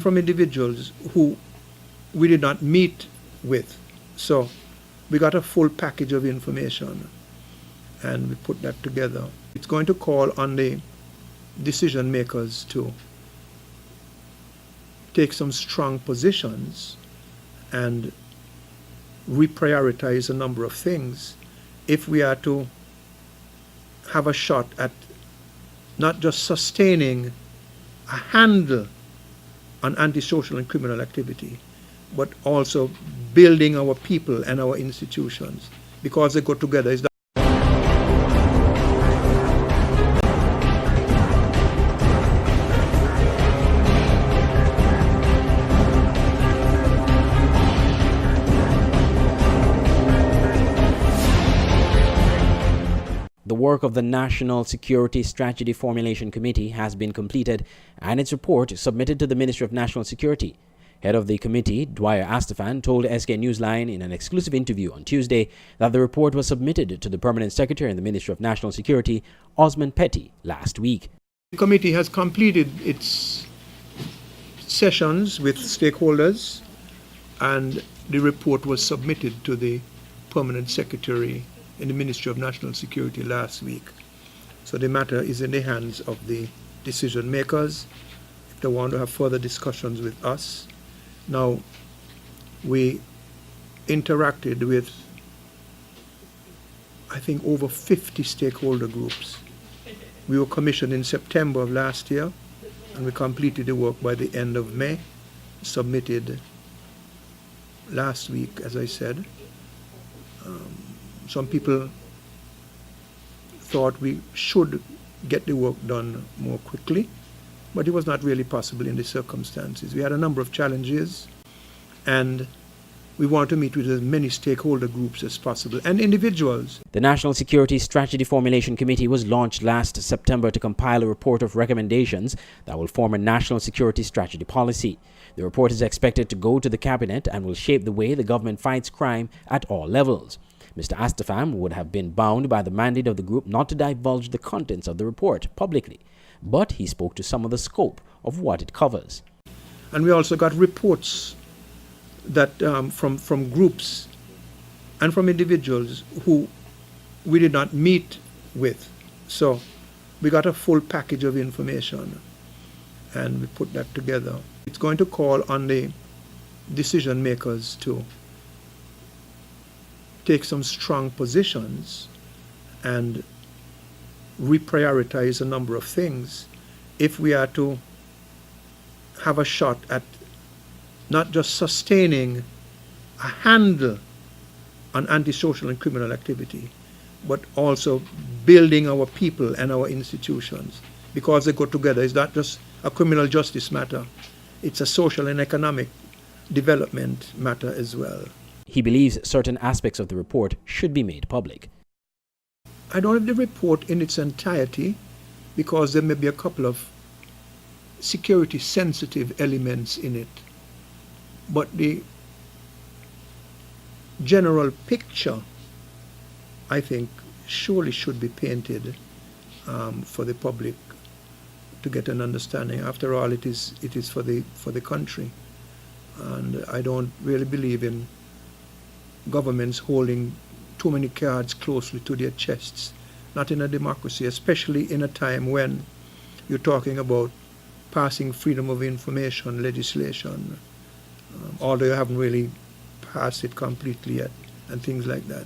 from individuals who we did not meet with. So we got a full package of information and we put that together. It's going to call on the decision makers to take some strong positions and reprioritize a number of things if we are to have a shot at not just sustaining a handle on antisocial and criminal activity, but also building our people and our institutions, because they go together. The work of the National Security Strategy Formulation Committee has been completed and its report submitted to the Ministry of National Security. Head of the committee, Dwyer Astafan, told Skn Newsline in an exclusive interview on Tuesday that the report was submitted to the Permanent Secretary in the Ministry of National Security, Osman Petty, last week. The committee has completed its sessions with stakeholders and the report was submitted to the Permanent Secretary in the Ministry of National Security last week. So the matter is in the hands of the decision makers if they want to have further discussions with us. Now, we interacted with, I think, over 50 stakeholder groups. We were commissioned in September of last year, and we completed the work by the end of May, submitted last week, as I said. Some people thought we should get the work done more quickly, but it was not really possible in the circumstances. We had a number of challenges, and we want to meet with as many stakeholder groups as possible and individuals. The National Security Strategy Formulation Committee was launched last September to compile a report of recommendations that will form a national security strategy policy. The report is expected to go to the Cabinet and will shape the way the government fights crime at all levels. Mr. Astafam would have been bound by the mandate of the group not to divulge the contents of the report publicly, but he spoke to some of the scope of what it covers. And we also got reports that from groups and from individuals who we did not meet with. So we got a full package of information and we put that together. It's going to call on the decision makers to take some strong positions and reprioritize a number of things if we are to have a shot at not just sustaining a handle on antisocial and criminal activity, but also building our people and our institutions, because they go together. It's not just a criminal justice matter, it's a social and economic development matter as well. He believes certain aspects of the report should be made public. I don't have the report in its entirety because there may be a couple of security sensitive elements in it. But the general picture, I think, surely should be painted for the public to get an understanding. After all, it is for the country. And I don't really believe in governments holding too many cards closely to their chests, not in a democracy, especially in a time when you're talking about passing freedom of information legislation, although you haven't really passed it completely yet, and things like that.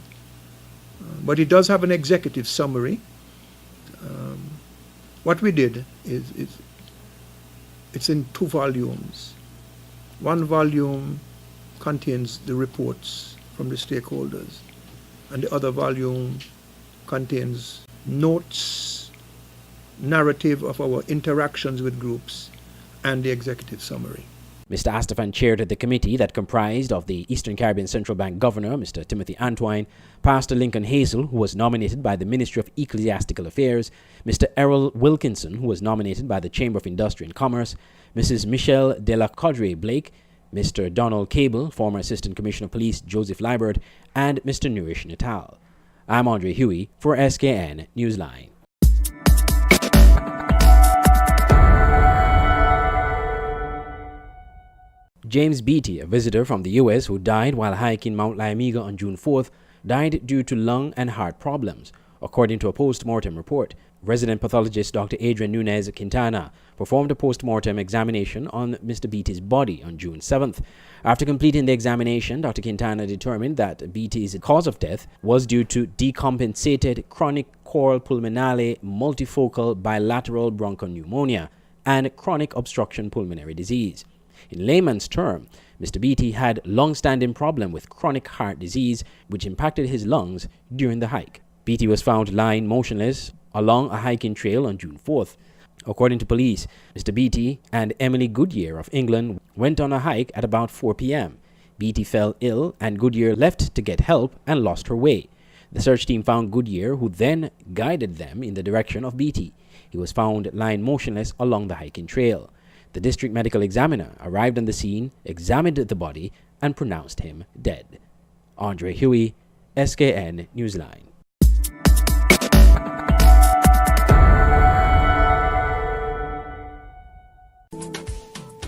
But it does have an executive summary. What we did is it's in 2 volumes. One volume contains the reports from the stakeholders, and the other volume contains notes, narrative of our interactions with groups, and the executive summary. Mr. Astafan chaired the committee that comprised of the Eastern Caribbean Central Bank Governor, Mr. Timothy Antwine, Pastor Lincoln Hazel, who was nominated by the Ministry of Ecclesiastical Affairs, Mr. Errol Wilkinson, who was nominated by the Chamber of Industry and Commerce, Mrs. Michelle de la Caudre Blake, Mr. Donald Cable, former Assistant Commissioner of Police Joseph Libert, and Mr. Nourish Natal. I'm Andre Huey for Skn Newsline. James Beatty, a visitor from the US who died while hiking Mount Laimiga on June 4th, died due to lung and heart problems, according to a post-mortem report. Resident pathologist Dr. Adrian Nunez Quintana performed a post-mortem examination on Mr. Beatty's body on June 7th. After completing the examination, Dr. Quintana determined that Beatty's cause of death was due to decompensated chronic choral pulmonale multifocal bilateral bronchopneumonia and chronic obstruction pulmonary disease. In layman's term, Mr. Beatty had long-standing problem with chronic heart disease, which impacted his lungs during the hike. Beatty was found lying motionless along a hiking trail on June 4th. According to police, Mr. Beatty and Emily Goodyear of England went on a hike at about 4 p.m. Beatty fell ill and Goodyear left to get help and lost her way. The search team found Goodyear, who then guided them in the direction of Beatty. He was found lying motionless along the hiking trail. The district medical examiner arrived on the scene, examined the body, and pronounced him dead. Andre Huey, Skn Newsline.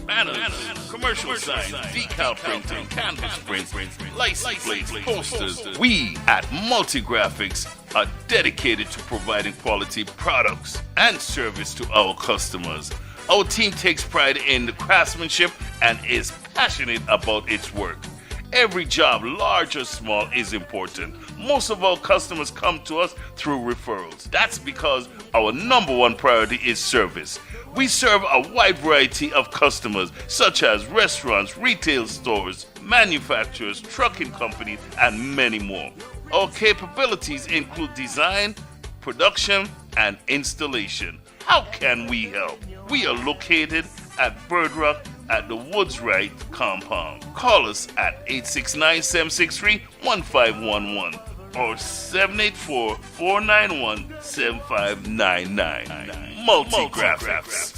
Banners, commercial signs, decal printing, canvas prints, license plates, posters. We at Multigraphics are dedicated to providing quality products and service to our customers. Our team takes pride in the craftsmanship and is passionate about its work. Every job, large or small, is important. Most of our customers come to us through referrals. That's because our number one priority is service. We serve a wide variety of customers, such as restaurants, retail stores, manufacturers, trucking companies, and many more. Our capabilities include design, production, and installation. How can we help? We are located at Bird Rock at the Woods Right compound. Call us at 869-763-1511 or 784-491-7599. Multigraphics.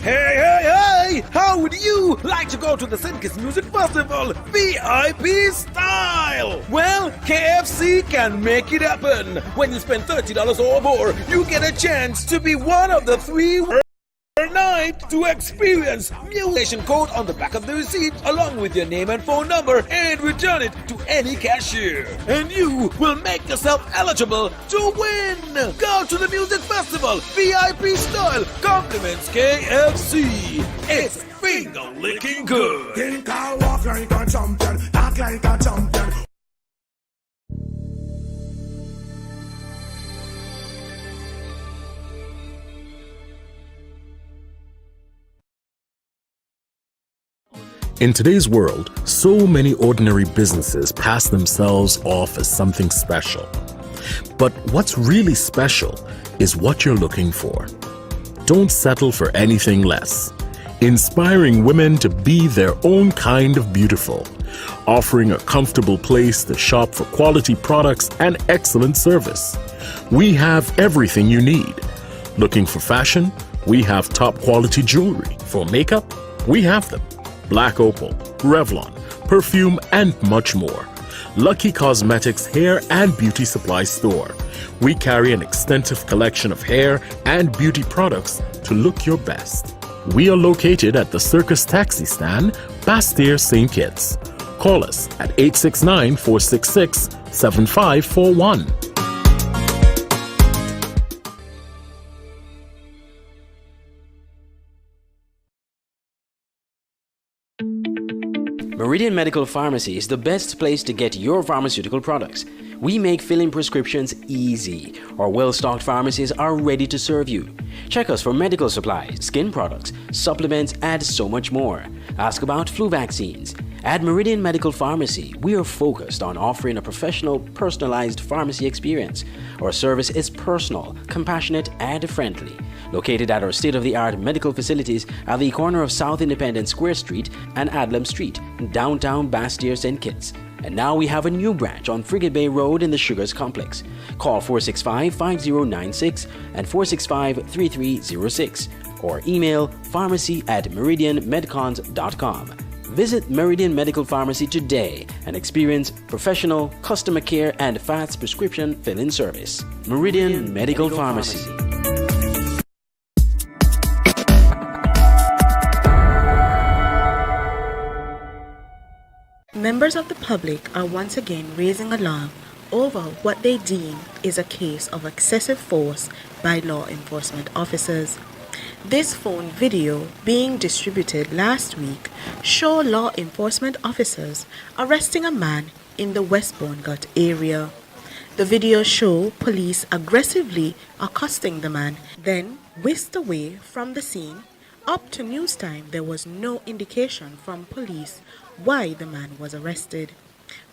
Hey, how would you like to go to the Skn Music Festival VIP style? Well, KFC can make it happen. When you spend $30 or more, you get a chance to be one of the 3 night to experience mutation code on the back of the receipt along with your name and phone number and return it to any cashier. And you will make yourself eligible to win. Go to the music festival VIP style. Compliments KFC. It's finger licking good. Think I walk like a champion, act like a champion. In today's world, so many ordinary businesses pass themselves off as something special. But what's really special is what you're looking for. Don't settle for anything less. Inspiring women to be their own kind of beautiful. Offering a comfortable place to shop for quality products and excellent service. We have everything you need. Looking for fashion? We have top quality jewelry. For makeup? We have them. Black Opal, Revlon, perfume, and much more. Lucky Cosmetics Hair and Beauty Supply Store. We carry an extensive collection of hair and beauty products to look your best. We are located at the Circus Taxi Stand, Bastille, St. Kitts. Call us at 869-466-7541. Meridian Medical Pharmacy is the best place to get your pharmaceutical products. We make filling prescriptions easy. Our well-stocked pharmacies are ready to serve you. Check us for medical supplies, skin products, supplements, and so much more. Ask about flu vaccines. At Meridian Medical Pharmacy, we are focused on offering a professional, personalized pharmacy experience. Our service is personal, compassionate, and friendly. Located at our state-of-the-art medical facilities at the corner of South Independence Square Street and Adlam Street, downtown Bastille, St. Kitts. And now we have a new branch on Frigate Bay Road in the Sugars Complex. Call 465-5096 and 465-3306 or email pharmacy@meridianmedcons.com. Visit Meridian Medical Pharmacy today and experience professional customer care and fast prescription fill-in service. Meridian Medical Pharmacy. Members of the public are once again raising alarm over what they deem is a case of excessive force by law enforcement officers. This phone video being distributed last week show law enforcement officers arresting a man in the Westbourne Gut area. The video show police aggressively accosting the man, then whisked away from the scene. Up to news time, there was no indication from police why the man was arrested,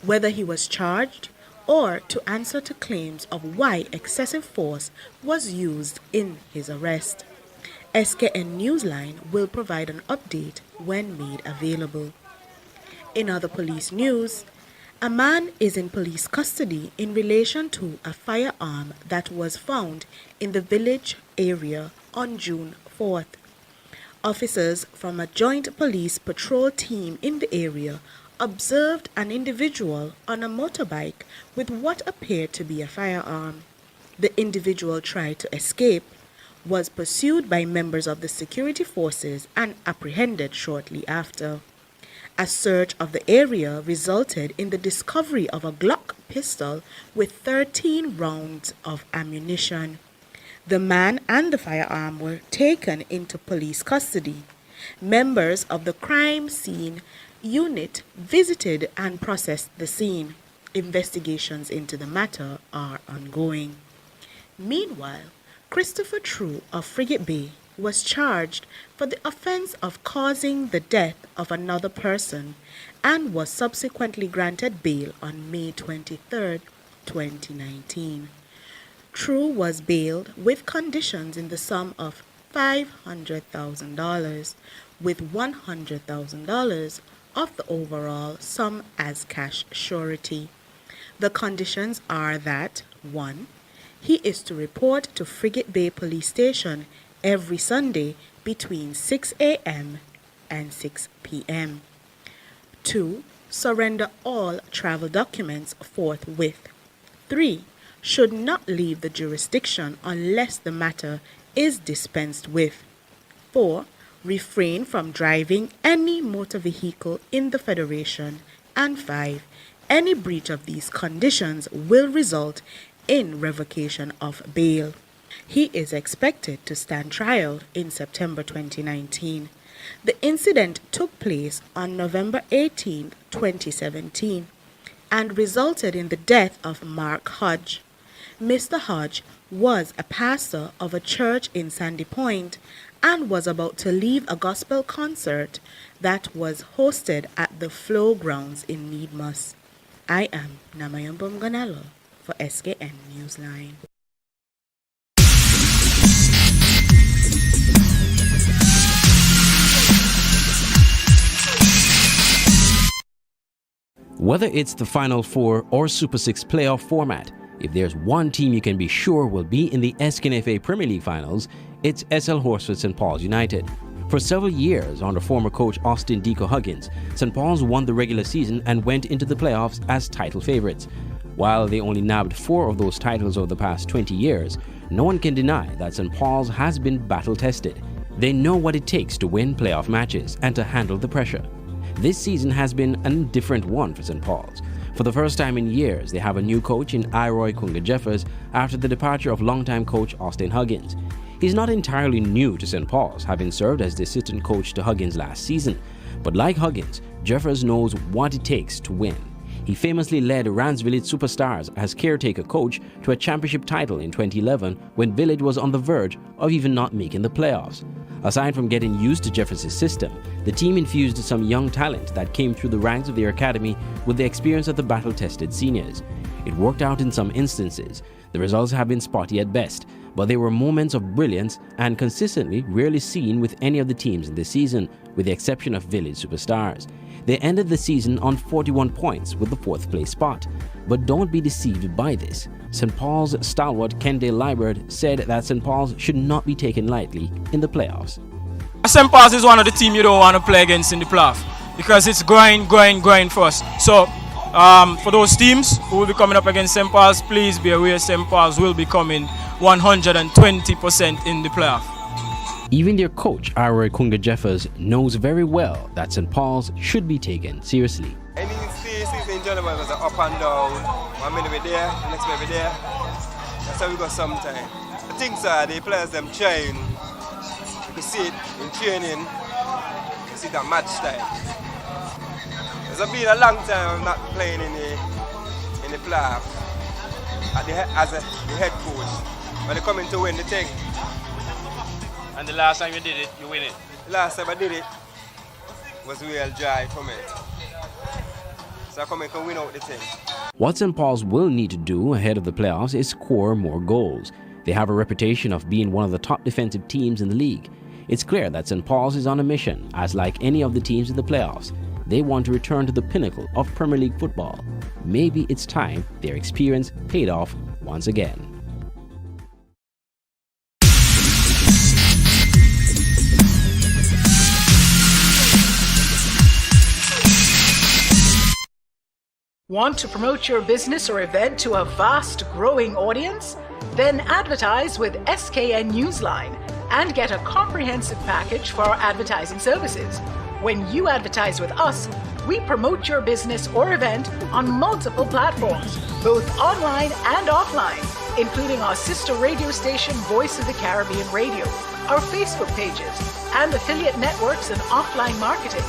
whether he was charged, or to answer to claims of why excessive force was used in his arrest. Skn Newsline will provide an update when made available. In other police news, a man is in police custody in relation to a firearm that was found in the village area on June 4th. Officers from a joint police patrol team in the area observed an individual on a motorbike with what appeared to be a firearm. The individual tried to escape, was pursued by members of the security forces and apprehended shortly after. A search of the area resulted in the discovery of a Glock pistol with 13 rounds of ammunition. The man and the firearm were taken into police custody. Members of the crime scene unit visited and processed the scene. Investigations into the matter are ongoing. Meanwhile, Christopher True of Frigate Bay was charged for the offense of causing the death of another person and was subsequently granted bail on May 23, 2019. True was bailed with conditions in the sum of $500,000, with $100,000 of the overall sum as cash surety. The conditions are that 1. He is to report to Frigate Bay Police Station every Sunday between 6 a.m. and 6 p.m. 2. Surrender all travel documents forthwith. 3. Should not leave the jurisdiction unless the matter is dispensed with. 4. Refrain from driving any motor vehicle in the Federation. And 5. Any breach of these conditions will result in revocation of bail. He is expected to stand trial in September 2019. The incident took place on November 18, 2017, and resulted in the death of Mark Hodge. Mr. Hodge was a pastor of a church in Sandy Point and was about to leave a gospel concert that was hosted at the Flow Grounds in Needmos. I am Namayambum Ganalo for Skn Newsline. Whether it's the Final Four or Super 6 playoff format, If there's one team you can be sure will be in the Skn FA Premier League finals, it's SL Horsford St. Paul's United. For several years under former coach Austin Deco Huggins, St. Paul's won the regular season and went into the playoffs as title favourites. While they only nabbed 4 of those titles over the past 20 years, no one can deny that St. Paul's has been battle-tested. They know what it takes to win playoff matches and to handle the pressure. This season has been a different one for St. Paul's. For the first time in years, they have a new coach in Iroy Kunga Jeffers after the departure of longtime coach Austin Huggins. He's not entirely new to St. Paul's, having served as the assistant coach to Huggins last season. But like Huggins, Jeffers knows what it takes to win. He famously led Rans Village Superstars as caretaker coach to a championship title in 2011 when Village was on the verge of even not making the playoffs. Aside from getting used to Jeffers' system, the team infused some young talent that came through the ranks of their academy with the experience of the battle-tested seniors. It worked out in some instances. The results have been spotty at best, but there were moments of brilliance and consistently rarely seen with any of the teams in this season, with the exception of Village Superstars. They ended the season on 41 points with the 4th place spot. But don't be deceived by this. St. Paul's stalwart Kendall Liburd said that St. Paul's should not be taken lightly in the playoffs. St. Paul's is one of the teams you don't want to play against in the playoff because it's going first. So for those teams who will be coming up against St. Paul's, please be aware St. Paul's will be coming 120% in the playoff. Even their coach, Iroy Kunga Jeffers, knows very well that St. Paul's should be taken seriously. Any season in general was up and down. 1 minute we're there, next minute we're there. That's how we go sometimes. The things are, the players them train. You can see it in training. You can see it at match time. It's been a long time I'm not playing in the playoff as the head coach. When they come in to win the thing. And the last time you did it, you win it? The last time I did it was real dry for me. So I come in to win out the thing. What St. Paul's will need to do ahead of the playoffs is score more goals. They have a reputation of being one of the top defensive teams in the league. It's clear that St. Paul's is on a mission, as like any of the teams in the playoffs, they want to return to the pinnacle of Premier League football. Maybe it's time their experience paid off once again. Want to promote your business or event to a vast growing audience? Then advertise with Skn Newsline and get a comprehensive package for our advertising services. When you advertise with us, we promote your business or event on multiple platforms, both online and offline, including our sister radio station Voice of the Caribbean Radio, our Facebook pages, and affiliate networks and offline marketing.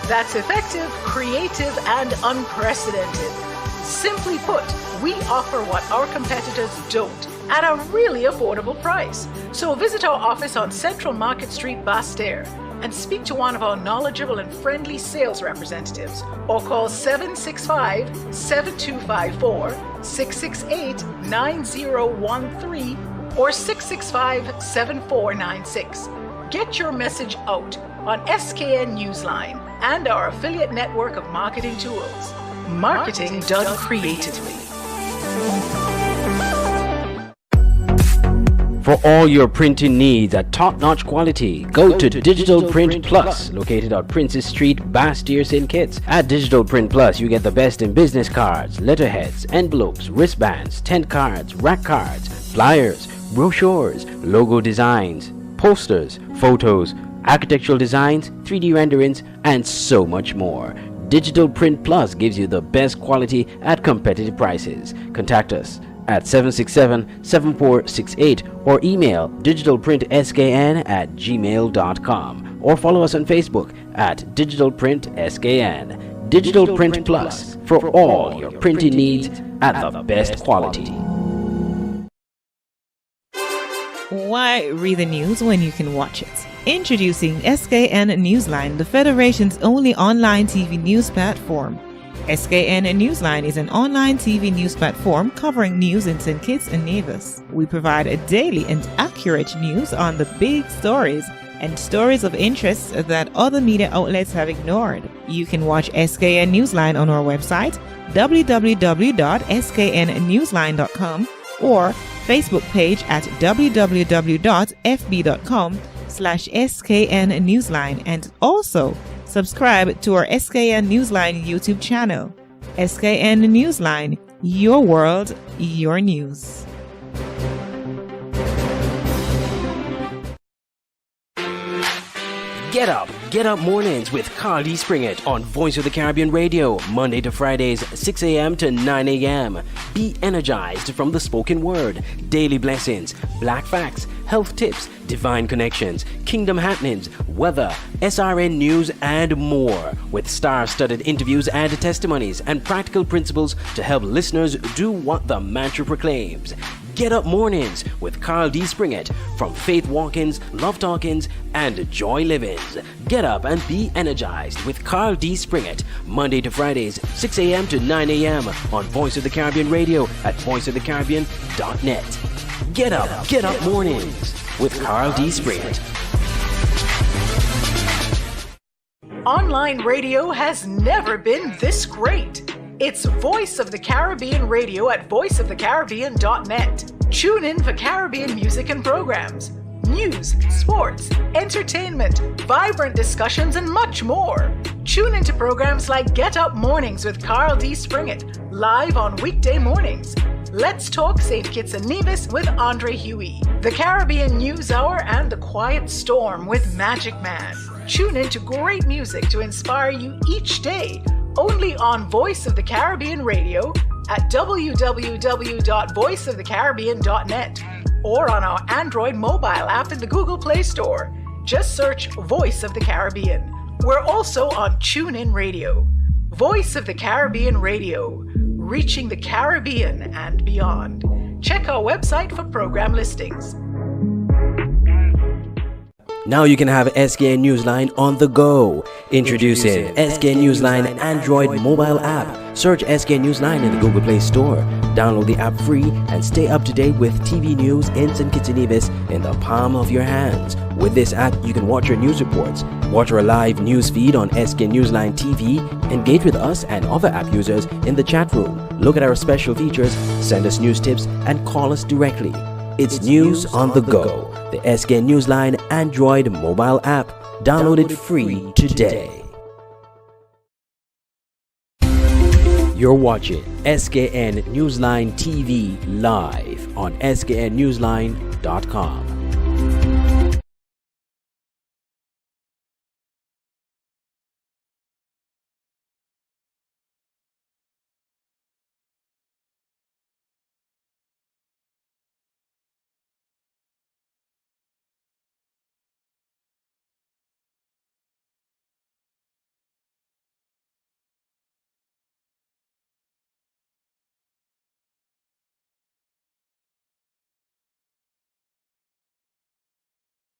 That's effective, creative, and unprecedented. Simply put, we offer what our competitors don't at a really affordable price. So visit our office on Central Market Street, Basse-Terre, and speak to one of our knowledgeable and friendly sales representatives, or call 765-7254, 668-9013, or 665-7496. Get your message out on Skn Newsline and our affiliate network of marketing tools. Marketing done creatively. For all your printing needs at top-notch quality, go to Digital Print Plus, located on Princess Street, Basse-Terre, St. Kitts. At Digital Print Plus, you get the best in business cards, letterheads, envelopes, wristbands, tent cards, rack cards, flyers, brochures, logo designs, posters, photos, architectural designs, 3D renderings, and so much more. Digital Print Plus gives you the best quality at competitive prices. Contact us at 767-7468 or email digitalprintskn@gmail.com or follow us on Facebook at digitalprintskn. Digital Print Plus for all your printing needs at the best quality. Why read the news when you can watch it? Introducing Skn Newsline, the Federation's only online TV news platform. Skn Newsline is an online TV news platform covering news in St. Kitts and Nevis. We provide a daily and accurate news on the big stories and stories of interest that other media outlets have ignored. You can watch SKN Newsline on our website, www.sknnewsline.com, or Facebook page at www.fb.com/SKN Newsline, and also subscribe to our SKN Newsline YouTube channel. SKN Newsline, your world, your news. Get up mornings with Carl D. Springett on Voice of the Caribbean Radio, Monday to Fridays, 6 a.m. to 9 a.m. Be energized from the spoken word, daily blessings, black facts, health tips, divine connections, kingdom happenings, weather, SRN news, and more, with star-studded interviews and testimonies and practical principles to help listeners do what the mantra proclaims. Get Up Mornings with Carl D. Springett from Faith Walkins, Love Talkins, and Joy Livings. Get up and be energized with Carl D. Springett, Monday to Fridays, 6 a.m. to 9 a.m. on Voice of the Caribbean Radio at voiceofthecaribbean.net. Get up mornings with Carl D. Springett. Online radio has never been this great. It's Voice of the Caribbean Radio at voiceofthecaribbean.net. Tune in for Caribbean music and programs, news, sports, entertainment, vibrant discussions, and much more. Tune into programs like Get Up Mornings with Carl D. Springett, live on weekday mornings. Let's Talk St. Kitts and Nevis with Andre Huey. The Caribbean News Hour and The Quiet Storm with Magic Man. Tune in to great music to inspire you each day, only on Voice of the Caribbean Radio at www.voiceofthecaribbean.net or on our Android mobile app in the Google Play Store. Just search Voice of the Caribbean. We're also on TuneIn Radio. Voice of the Caribbean Radio, reaching the Caribbean and beyond. Check our website for program listings. Now you can have Skn Newsline on the go. Introducing Skn Newsline Android mobile app. Search Skn Newsline in the Google Play Store. Download the app free and stay up to date with TV news in St. Kitts and Nevis in the palm of your hands. With this app, you can watch your news reports, watch our live news feed on Skn Newsline TV, engage with us and other app users in the chat room, look at our special features, send us news tips, and call us directly. It's news on the go. The Skn Newsline Android mobile app. Download it free today. You're watching SKN Newsline TV live on sknnewsline.com.